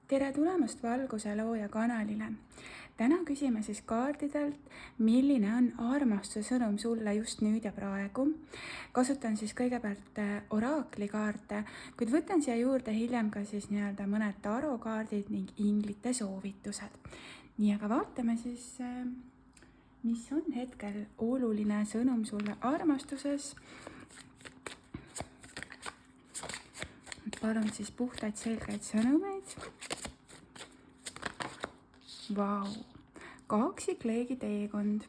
tere tulemast Valguse looja kanalile. Täna küsime siis kaardidelt, milline on armastuse sõnum sulle just nüüd ja praegu. Kasutan siis kõigepealt oraakli-kaarte, kuid võtan siia juurde hiljem ka siis mõned tarokaardid ning inglite soovitused. Nii, aga vaatame siis, mis on hetkel oluline sõnum sulle armastuses. Palun siis puhtaid selgeid sõnumeid. Vau, kaksikleegi teekond.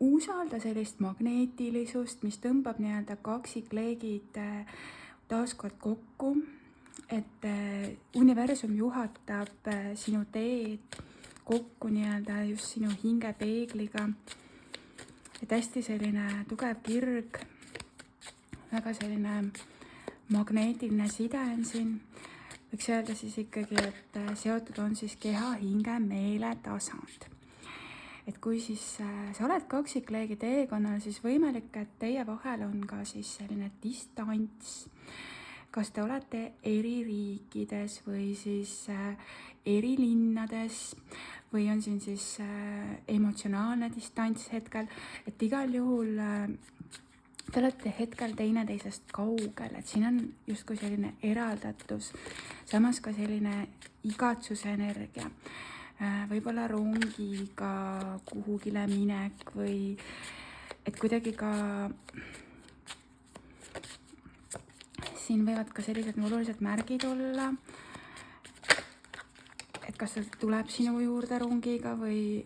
Usalda sellist magneetilisust, mis tõmbab kaksikleegid taaskord kokku, et universum juhatab sinu teed kokku just sinu hingepeegliga. Et hästi selline tugev kirg, väga selline magneetiline side on siin. Võiks öelda siis ikkagi, et seotud on siis keha, hinge, meele tasand. Et kui siis sa oled kaksikleegi teekonnal, siis võimalik, et teie vahel on ka siis selline distants. Kas te olete eri riikides või siis eri linnades või on siin siis emotsionaalne distants hetkel, et igal juhul te olete hetkel teineteisest kaugel, et siin on justkui selline eraldatus, samas ka selline igatsuse energia. Võib-olla rongiga kuhugile minek või et kuidagi ka siin võivad ka sellised olulised märgid olla, et kas ta tuleb sinu juurde rongiga või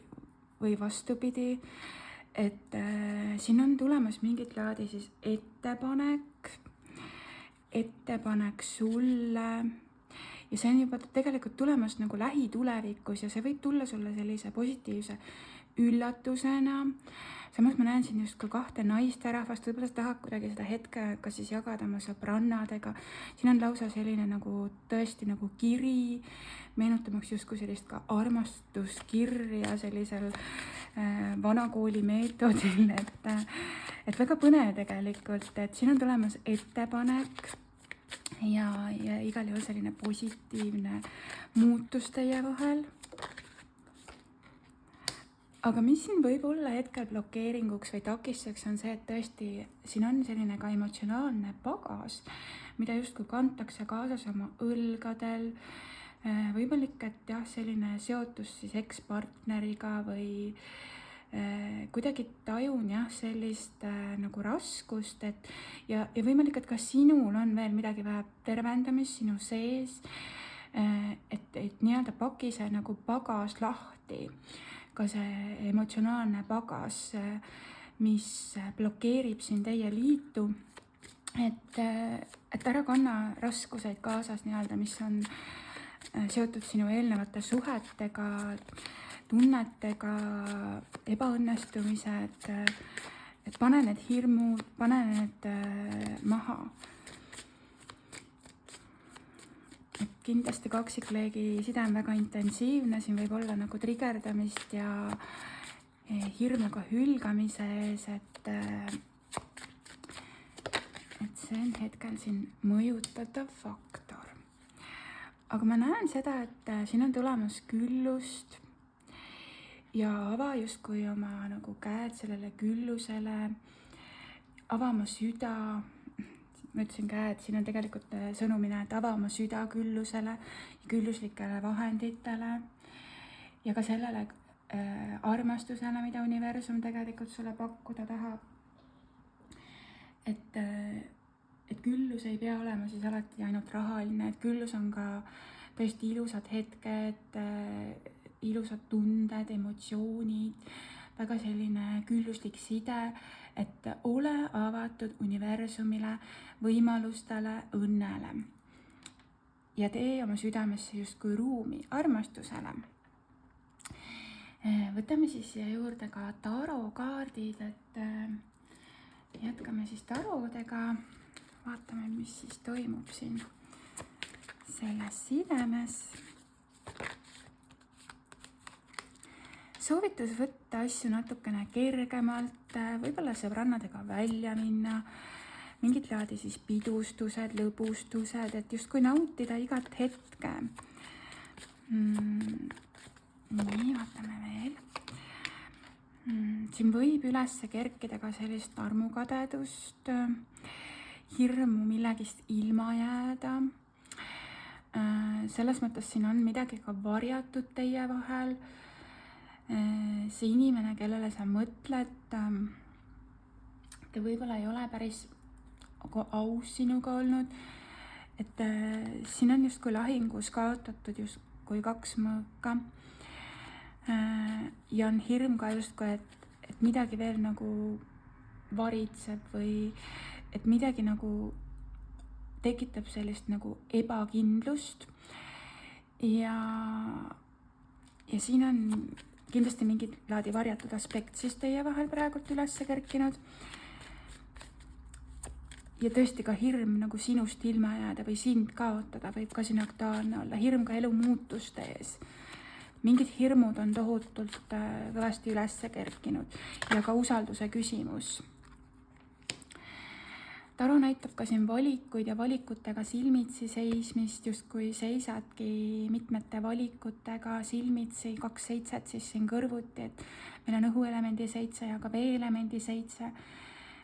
vastupidi. Et siin on tulemas mingit laadi siis ettepanek sulle ja see on juba tegelikult tulemas nagu lähitulevikus ja see võib tulla sulle sellise positiivse üllatusena. Samas ma näen siin justkui kahte naisterahvast, võib-olla sa tahad kuidagi seda hetke ka siis jagada oma sõbrannadega. Siin on lausa selline nagu tõesti nagu kiri, meenutamaks justkui sellist ka armastuskirja sellisel vanakooli meetodil, et väga põnev tegelikult, et siin on tulemas ettepanek ja igal juhul selline positiivne muutus teie vahel. Aga mis siin võib olla hetkel blokeeringuks või takistuseks on see, et tõesti siin on selline ka emotsionaalne pagas, mida justkui kantakse kaasas oma õlgadel. Võimalik, et jah, selline seotus siis ekspartneriga või kuidagi tajun jah, sellist nagu raskust, et ja võimalik, et ka sinul on veel midagi vähe tervendamist sinu sees, et nii-öelda paki see nagu pagas lahti. Ka see emotsionaalne pagas, mis blokeerib siin teie liitu, et ära kanna raskuseid kaasas nii-öelda, mis on seotud sinu eelnevate suhetega, tunnetega, ebaõnnestumised, et pane need hirmud, pane need maha. Et kindlasti kaksikleegi side on väga intensiivne, siin võib olla nagu trigerdamist ja hirmu ka hülgamise ees, et see on hetkel siin mõjutatav faktor. Aga ma näen seda, et siin on tulemas küllust ja ava justkui oma nagu käed sellele küllusele, ava oma süda. Ma ütlesin käed, siin on tegelikult sõnumine, et ava oma süda küllusele ja külluslikele vahenditele ja ka sellele armastusele, mida universum tegelikult sulle pakkuda tahab. Et küllus ei pea olema siis alati ainult rahaline, et küllus on ka tõesti ilusad hetked, ilusad tunded, emotsioonid, väga selline külluslik side, et ole avatud universumile, võimalustele, õnnele ja tee oma südamesse justkui ruumi armastusele. Võtame siis siia juurde ka tarokaardid, et jätkame siis tarodega, vaatame, mis siis toimub siin selles sidemes. Soovitus võtta asju natukene kergemalt, võib-olla sõbrannadega välja minna, mingit laadi siis pidustused, lõbustused, et justkui nautida igat hetke. Nii, vaatame veel. Siin võib üles kerkida ka sellist armukadedust, hirmu millegist ilma jääda. Selles mõttes siin on midagi ka varjatud teie vahel. See inimene, kellele sa mõtled, ta võib-olla ei ole päris aus sinuga olnud, et siin on justkui lahingus kaotatud justkui 2 mõõka ja on hirm ka justkui, et midagi veel nagu varitseb või et midagi nagu tekitab sellist nagu ebakindlust ja siin on kindlasti mingit laadi varjatud aspekt siis teie vahel praegult üles kerkinud. Ja tõesti ka hirm nagu sinust ilma jääda või sind kaotada võib ka siin aktuaalne olla. Hirm ka elu muutuste ees. Mingid hirmud on tohutult kõvasti üles kerkinud ja ka usalduse küsimus. Taro näitab ka siin valikuid ja valikutega silmitsi seismist, justkui seisadki mitmete valikutega silmitsi, 2 7 siis siin kõrvuti, et meil on õhuelemendi 7 ja ka veeelemendi 7,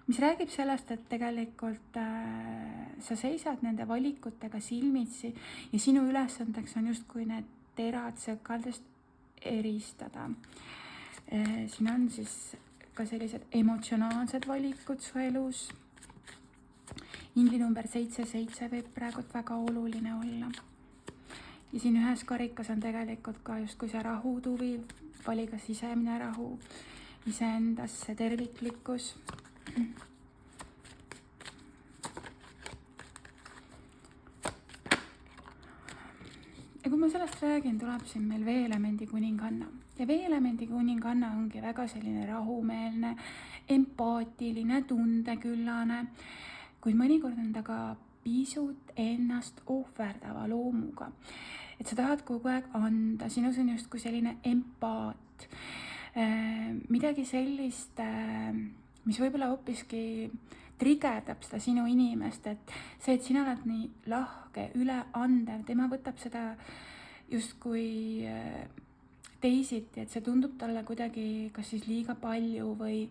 mis räägib sellest, et tegelikult sa seisad nende valikutega silmitsi ja sinu ülesandeks on justkui need terad sõkaldest eristada. Siin on siis ka sellised emotsionaalsed valikud su elus. Ingli number 77 võib praegult väga oluline olla. Ja siin ühes karikas on tegelikult ka justkui see rahutuvi, valiga sisemine rahu, iseendasse terviklikkus. Ja kui ma sellest räägin, tuleb siin meil veeelemendi kuninganna. Ja veeelemendi kuninganna ongi väga selline rahumeelne, empaatiline, tundeküllane, kuid mõnikord on ta ka pisut ennast ohverdava loomuga. Et sa tahad kogu aeg anda, sinus on justkui selline empaat, midagi sellist, mis võib-olla hoopiski trigerdab seda sinu inimest, et see, et sina oled nii lahke, üleandev, tema võtab seda justkui teisiti, et see tundub talle kuidagi kas siis liiga palju või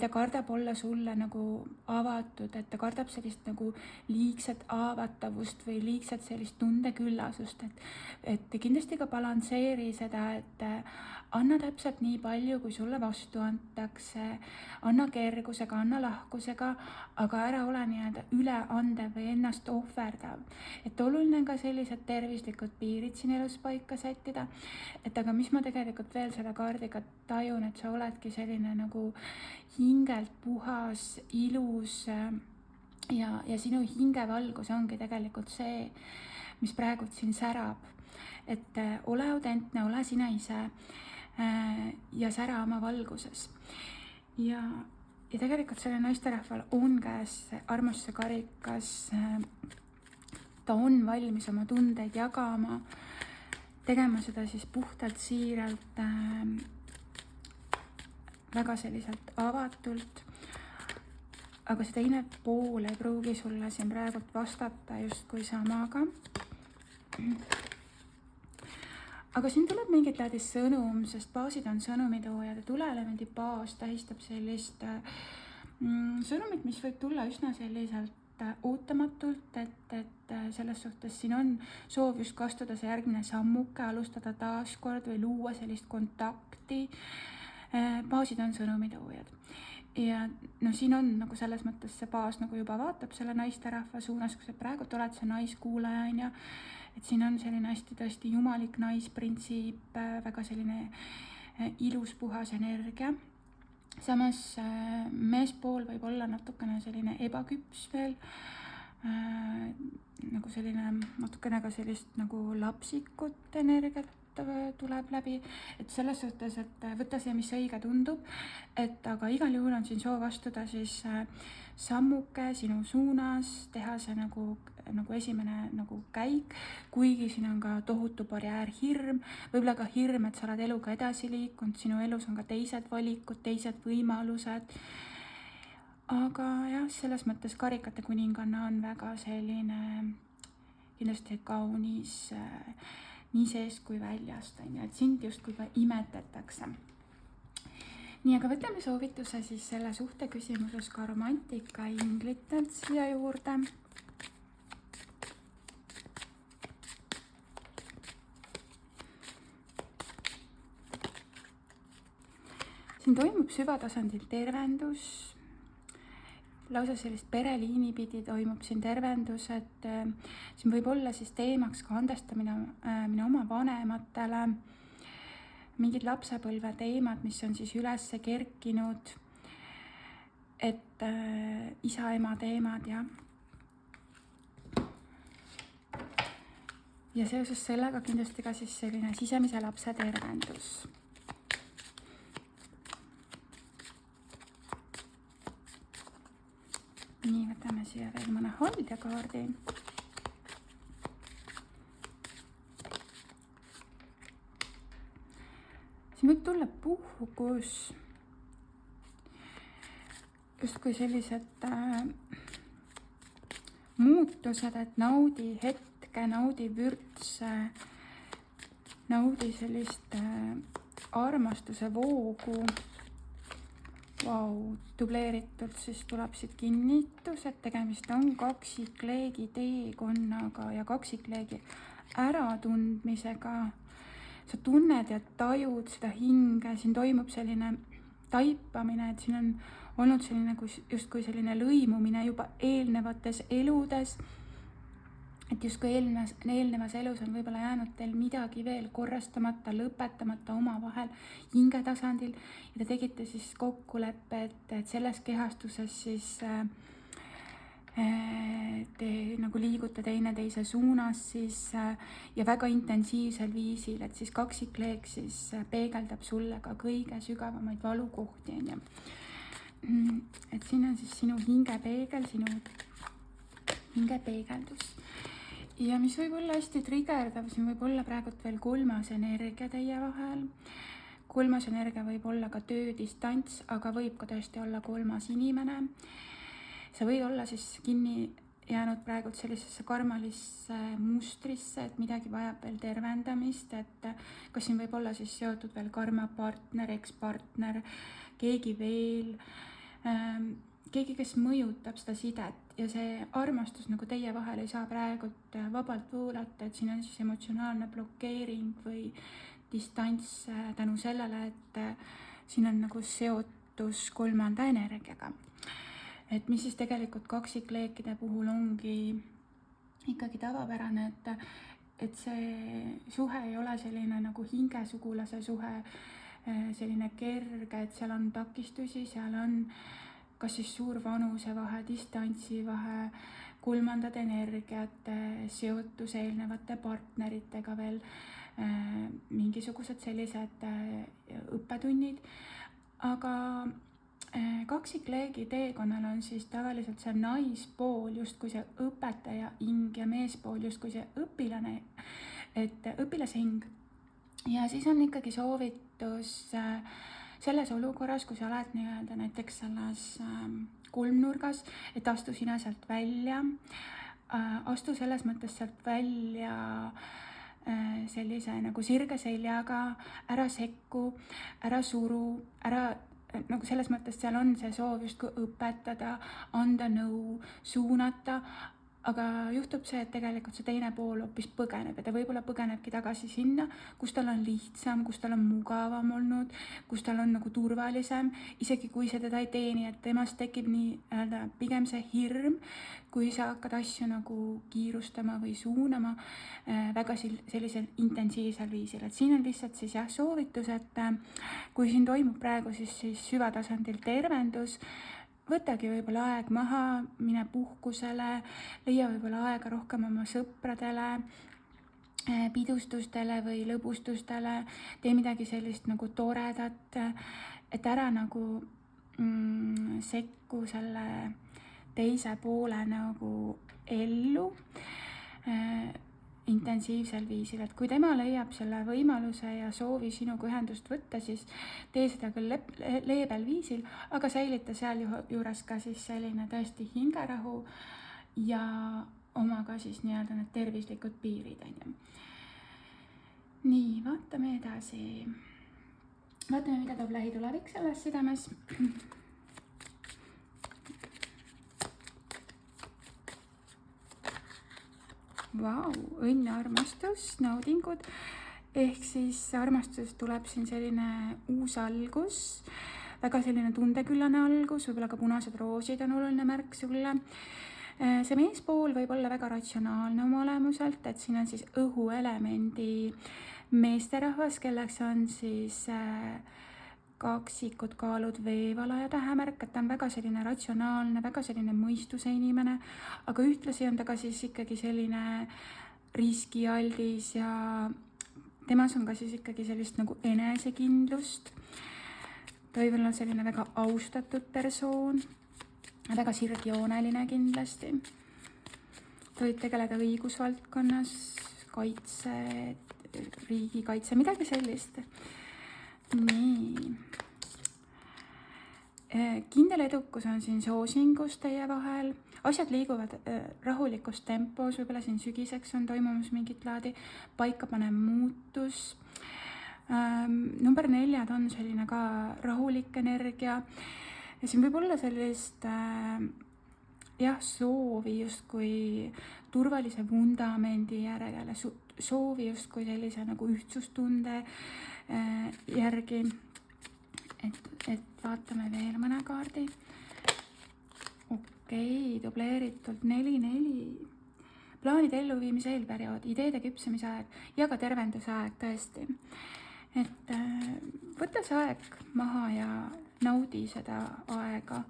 ta kardab olla sulle nagu avatud, et ta kardab sellist nagu liigset haavatavust või liigset sellist tundeküllasust, et kindlasti ka balansseeri seda, et anna täpselt nii palju, kui sulle vastu antakse, anna kergusega, anna lahkusega, aga ära ole nii-öelda üleandev või ennast ohverdav. Et oluline ka sellised tervislikud piirid siin elus paika sättida, et aga mis ma tegelikult veel selle kaardiga tajun, et sa oledki selline nagu hingelt puhas, ilus ja sinu hingevalgus ongi tegelikult see, mis praegult siin särab. Et ole autentne, ole sina ise ja sära oma valguses. Ja tegelikult selle naisterahval on käes armastuse karikas, ta on valmis oma tundeid jagama, tegema seda siis puhtalt, siiralt, väga selliselt avatult, aga see teine pool ei pruugi sulle siin praegult vastata justkui samaga. Aga siin tuleb mingit laadi sõnum, sest baasid on sõnumitoojad ja tuleelemendi baas tähistab sellist sõnumit, mis võib tulla üsna selliselt ootamatult, et selles suhtes siin on soov just astuda see järgmine sammuke, alustada taaskord või luua sellist kontakti. Baasid on sõnumitoojad. Ja siin on nagu selles mõttes see baas nagu juba vaatab selle naisterahva suunas, kui sa praegu oled see naiskuulaja, on ja et siin on selline hästi tõesti jumalik naisprintsiip, väga selline ilus puhas energia. Samas meespool võib olla natukene selline ebaküps veel, nagu selline natukene ka sellist nagu lapsikut energiat tuleb läbi, et selles suhtes, et võtta see, mis õige tundub, et aga igal juhul on siin soov astuda siis sammuke sinu suunas, teha see nagu esimene nagu käik, kuigi siin on ka tohutu barjäär, hirm, võib-olla ka hirm, et sa oled eluga edasi liikunud, sinu elus on ka teised valikud, teised võimalused, aga jah, selles mõttes karikate kuninganna on väga selline kindlasti kaunis, nii seest kui väljast, on ju, et sind justkui ka imetatakse. nii, aga võtame soovituse siis selle suhte küsimuses ka romantika inglitelt siia juurde. siin toimub süvatasandil tervendus, lausa sellist pereliini pidi toimub siin tervendus, et siin võib olla siis teemaks ka andestamine oma vanematele, mingid lapsepõlve teemad, mis on siis üles kerkinud, et isa-ema teemad ja seoses sellega kindlasti ka siis selline sisemise lapse tervendus. nii, võtame siia veel mõne hoidjakaardi. siin võib tulla puhkus, justkui sellised muutused, et naudi hetke, naudi vürtse, naudi sellist armastuse voogu. Vau, dubleeritult siis tuleb siit kinnitus, et tegemist on kaksikleegi teekonnaga ja kaksikleegi äratundmisega. sa tunned ja tajud seda hinge, siin toimub selline taipamine, et siin on olnud selline justkui selline lõimumine juba eelnevates eludes, et justkui eelnevas elus on võib-olla jäänud teil midagi veel korrastamata, lõpetamata omavahel hinge tasandil ja te tegite siis kokkuleppe, et selles kehastuses siis te nagu liigute teineteise suunas siis ja väga intensiivsel viisil, et siis kaksikleeg siis peegeldab sulle ka kõige sügavamaid valukohti, on ju. Et siin on siis sinu hingepeegel, sinu hingepeegeldus. Ja mis võib olla hästi trigerdav, siin võib olla praegult veel kolmas energia teie vahel. Kolmas energia võib olla ka töödistants, aga võib ka tõesti olla kolmas inimene. Sa võid olla siis kinni jäänud praegult sellisesse karmalisse mustrisse, et midagi vajab veel tervendamist, et kas siin võib olla siis seotud veel karmapartner, ekspartner, keegi veel, keegi, kes mõjutab seda sidet ja see armastus nagu teie vahel ei saa praegult vabalt voolata, et siin on siis emotsionaalne blokeering või distants tänu sellele, et siin on nagu seotus kolmanda energiaga. Et mis siis tegelikult kaksikleekide puhul ongi ikkagi tavapärane, et see suhe ei ole selline nagu hingesugulase suhe, selline kerge, et seal on takistusi, seal on kas siis suur vanusevahe, distantsivahe, kolmandad energiad, seotus eelnevate partneritega veel, mingisugused sellised õppetunnid, aga kaksikleegi teekonnal on siis tavaliselt see naispool justkui see õpetaja hing ja meespool justkui see õpilane, et õpilashing. Ja siis on ikkagi soovitus selles olukorras, kui sa oled nii-öelda näiteks selles kolmnurgas, et astu sina sealt välja, astu selles mõttes sealt välja sellise nagu sirge seljaga, ära sekku, ära suru, ära nagu selles mõttes seal on see soov justkui õpetada, anda nõu, suunata, aga juhtub see, et tegelikult see teine pool hoopis põgeneb ja ta võib-olla põgenebki tagasi sinna, kus tal on lihtsam, kus tal on mugavam olnud, kus tal on nagu turvalisem, isegi kui see teda ei teeni, et temast tekib nii-öelda pigem see hirm, kui sa hakkad asju nagu kiirustama või suunama väga sellisel intensiivsel viisil. Et siin on lihtsalt siis jah soovitus, et kui siin toimub praegu siis süvatasandil tervendus, võtagi võib-olla aeg maha, mine puhkusele, leia võib-olla aega rohkem oma sõpradele, pidustustele või lõbustustele, tee midagi sellist nagu toredat, et ära nagu sekku selle teise poole nagu ellu intensiivsel viisil, et kui tema leiab selle võimaluse ja soovi sinuga ühendust võtta, siis tee seda küll leebel viisil, aga säilita sealjuures ka siis selline tõesti hingerahu ja oma ka siis nii-öelda need tervislikud piirid, on ju. nii, vaatame edasi. Vaatame, mida toob lähitulevik selles südames. Vau, õnn, armastus, naudingud. Ehk siis armastus tuleb siin selline uus algus, väga selline tundeküllane algus, võib-olla ka punased roosid on oluline märk sulle. See meespool võib olla väga ratsionaalne oma olemuselt, et siin on siis õhuelemendi meesterahvas, kelleks on siis kaksikud, kaalud, veevala ja tähemärk, et ta on väga selline ratsionaalne, väga selline mõistuse inimene, aga ühtlasi on ta ka siis ikkagi selline riskialdis ja temas on ka siis ikkagi sellist nagu enesekindlust. ta võib olla selline väga austatud persoon, väga sirgjooneline kindlasti. ta võib tegeleda õigusvaldkonnas, kaitse, riigikaitse, midagi sellist. Nii. Kindel edukus on siin soosingus teie vahel. Asjad liiguvad rahulikus tempos, võib-olla siin sügiseks on toimumas mingit laadi paikapanev muutus. Number 4 on selline ka rahulik energia. Ja siin võib olla sellist soovi justkui turvalise vundamendi järele, soovi justkui sellise nagu ühtsustunde järgi, et vaatame veel mõne kaardi. Okei, dubleeritult 4-4. Plaanide elluviimise eelperiood, ideede küpsemise aeg ja ka tervenduse aeg tõesti. Et võta see aeg maha ja naudi seda aega.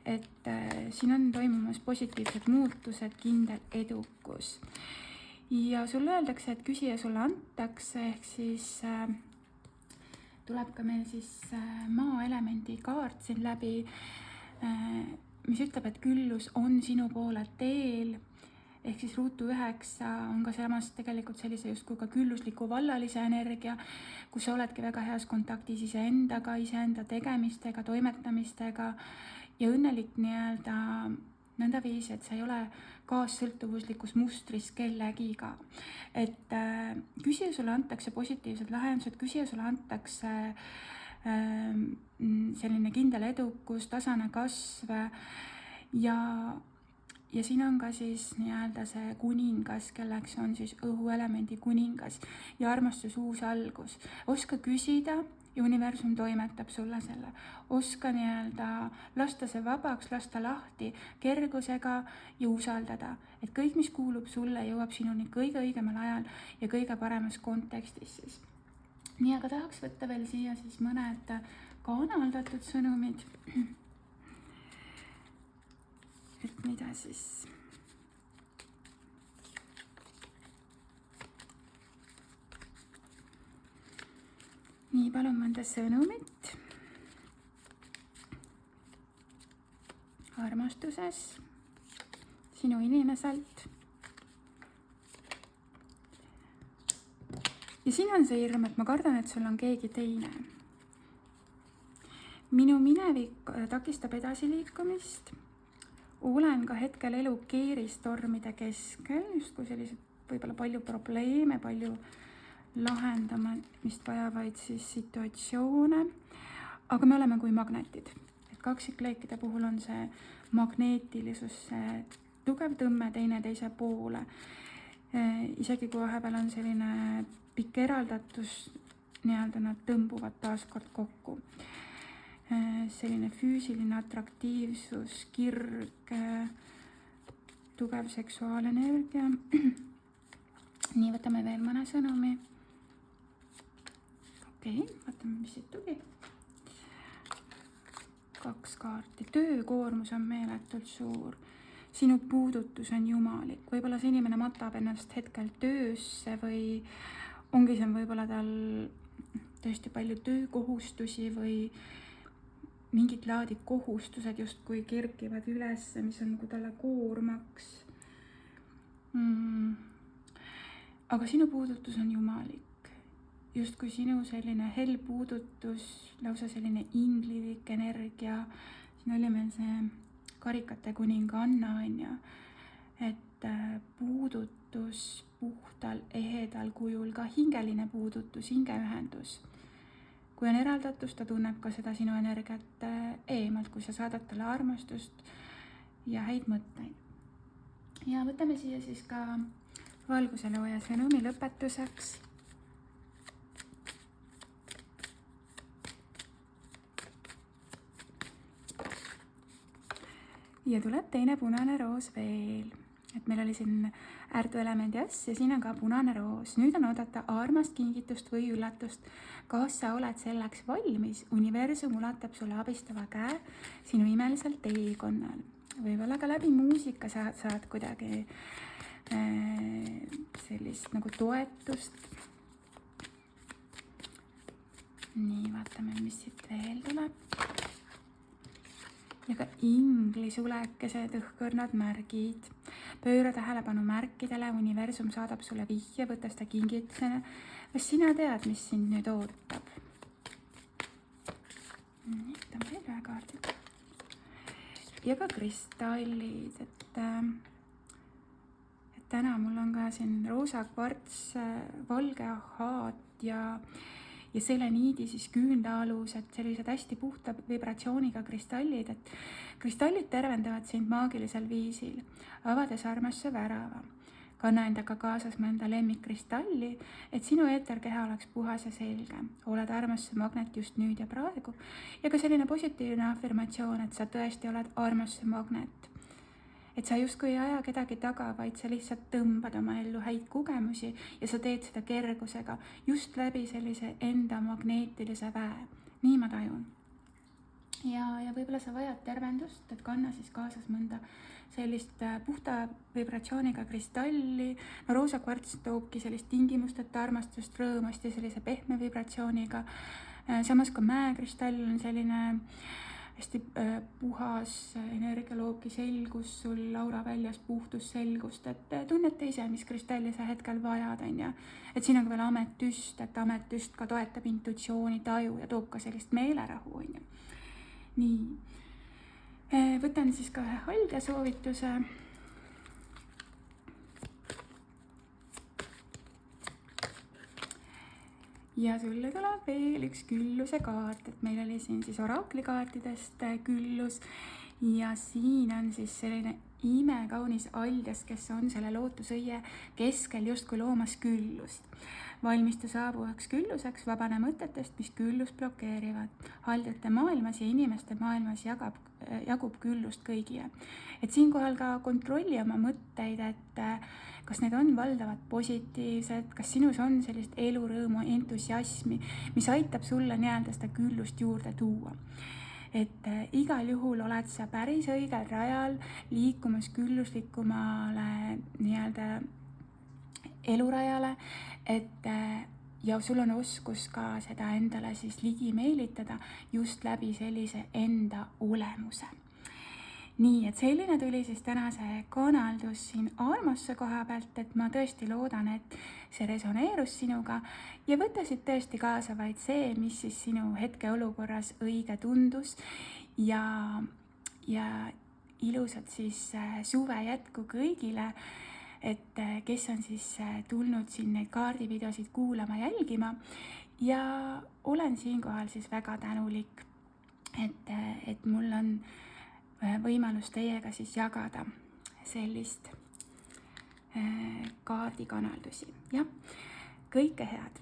Et siin on toimumas positiivsed muutused, kindel edukus. Ja sulle öeldakse, et küsija sulle antakse, ehk siis tuleb ka meil siis maaelemendi kaart siin läbi, mis ütleb, et küllus on sinu poole teel, ehk siis ruutu 9 on ka samas tegelikult sellise justkui ka küllusliku vallalise energia, kus sa oledki väga heas kontaktis iseendaga, iseenda tegemistega, toimetamistega ja õnnelik nii-öelda nõndaviisi, et sa ei ole kaassõltuvuslikus mustris kellegiga. Et küsija sulle antakse positiivsed lahendused, küsija sulle antakse selline kindel edukus, tasane kasv ja siin on ka siis nii-öelda see kuningas, kelleks on siis õhuelemendi kuningas ja armastus uus algus. Oska küsida ja universum toimetab sulle selle. Oska nii-öelda lasta see vabaks, lasta lahti kergusega ja usaldada, et kõik, mis kuulub sulle, jõuab sinuni kõige õigemal ajal ja kõige paremas kontekstis siis. Nii, aga tahaks võtta veel siia siis mõned kanaldatud sõnumid. Et mida siis? Nii, palun mõnda sõnumit armastuses sinu inimeselt. Ja siin on see hirm, et ma kardan, et sul on keegi teine. Minu minevik takistab edasiliikumist. Olen ka hetkel elu keeristormide keskel, justkui sellised võib-olla palju probleeme, palju lahendamist vajavaid siis situatsioone, aga me oleme kui magnetid. Et kaksikleekide puhul on see magneetilisus, see tugev tõmme teineteise poole. Isegi kui vahepeal on selline pikk eraldatus, nii-öelda nad tõmbuvad taaskord kokku. Selline füüsiline atraktiivsus, kirg, tugev seksuaalenergia. Nii, võtame veel mõne sõnumi. Okei, vaatame, mis siit tuli. 2 kaarti. Töökoormus on meeletult suur. Sinu puudutus on jumalik. Võib-olla see inimene matab ennast hetkel töösse või ongi see võib-olla tal tõesti palju töökohustusi või mingid laadi kohustused justkui kerkivad üles, mis on nagu talle koormaks. Aga sinu puudutus on jumalik. Justkui sinu selline hell puudutus, lausa selline inglilik energia. Siin oli meil see karikate kuninga Anna, on ju. Et puudutus puhtal, ehedal kujul, ka hingeline puudutus, hingeühendus. kui on eraldatus, ta tunneb ka seda sinu energiat eemalt, kui sa saadad talle armastust ja häid mõtteid. Ja võtame siia siis ka valguselooja sõnumi lõpetuseks. Ja tuleb teine punane roos veel. Et meil oli siin äärduelemendi äss ja siin on ka punane roos. Nüüd on oodata armast kingitust või üllatust. Kas sa oled selleks valmis? Universum ulatab sulle abistava käe sinu imelisel teekonnal. Võib-olla ka läbi muusika saad kuidagi sellist nagu toetust. Nii, vaatame, mis siit veel tuleb. Ja ka inglisulekesed, õhkõrnad märgid. Pööra tähelepanu märkidele, universum saadab sulle vihje, võta seda kingitusena. Kas sina tead, mis sind nüüd ootab? Võtame veel ühe kaardi. Ja ka kristallid, et täna mul on ka siin roosa kvarts, valge ahaat ja seleniidi siis küünlaalus, et sellised hästi puhta vibratsiooniga kristallid, et kristallid tervendavad sind maagilisel viisil, avades armasse värava. Kanna endaga kaasas mõnda lemmikkristalli, et sinu eeterkeha oleks puhas ja selge. Oled armasse magnet just nüüd ja praegu ja ka selline positiivne afirmatsioon, et sa tõesti oled armasse magnet. Et sa justkui ei aja kedagi taga, vaid sa lihtsalt tõmbad oma ellu häid kogemusi ja sa teed seda kergusega just läbi sellise enda magneetilise väe. Nii ma tajun. Ja võib-olla sa vajad tervendust, et kanna siis kaasas mõnda sellist puhta vibratsiooniga kristalli. No roosa kvarts toobki sellist tingimusteta armastust, rõõmust ja sellise pehme vibratsiooniga. Samas ka mäekristall on selline hästi puhas energia loobki selgus sul, aura väljas puhtus selgust, et tunnete ise, mis kristalli sa hetkel vajad, on ja. Et siin on ka veel ametüst, et ametüst ka toetab intuitsiooni, taju ja toob ka sellist meelerahu, on ja. Nii, võtan siis ka ühe halja soovituse. Ja sulle tuleb veel üks külluse kaart, et meil oli siin siis oraklikaartidest küllus ja siin on siis selline imekaunis aljas, kes on selle lootusõie keskel justkui loomas küllust. Valmistu saabuvaks külluseks, vabane mõtetest, mis küllust blokeerivad. Haldjate maailmas ja inimeste maailmas jagub küllust kõigile. Et siinkohal ka kontrolli oma mõtteid, et kas need on valdavad positiivsed, kas sinus on sellist elurõõmu, entusiasmi, mis aitab sulle nii-öelda seda küllust juurde tuua. Et igal juhul oled sa päris õigel rajal liikumas külluslikumale nii-öelda elurajale, et ja sul on oskus ka seda endale siis ligi meelitada just läbi sellise enda olemuse. Nii, et selline tuli siis tänase kanaldus siin armastuse koha pealt, et ma tõesti loodan, et see resoneerus sinuga ja võtasid tõesti kaasa vaid see, mis siis sinu hetkeolukorras õige tundus ja ilusat siis suve jätku kõigile, et kes on siis tulnud siin neid kaardivideosid kuulama, jälgima ja olen siinkohal siis väga tänulik, et mul on võimalus teiega siis jagada sellist kaardikanaldusi. Jah, kõike head!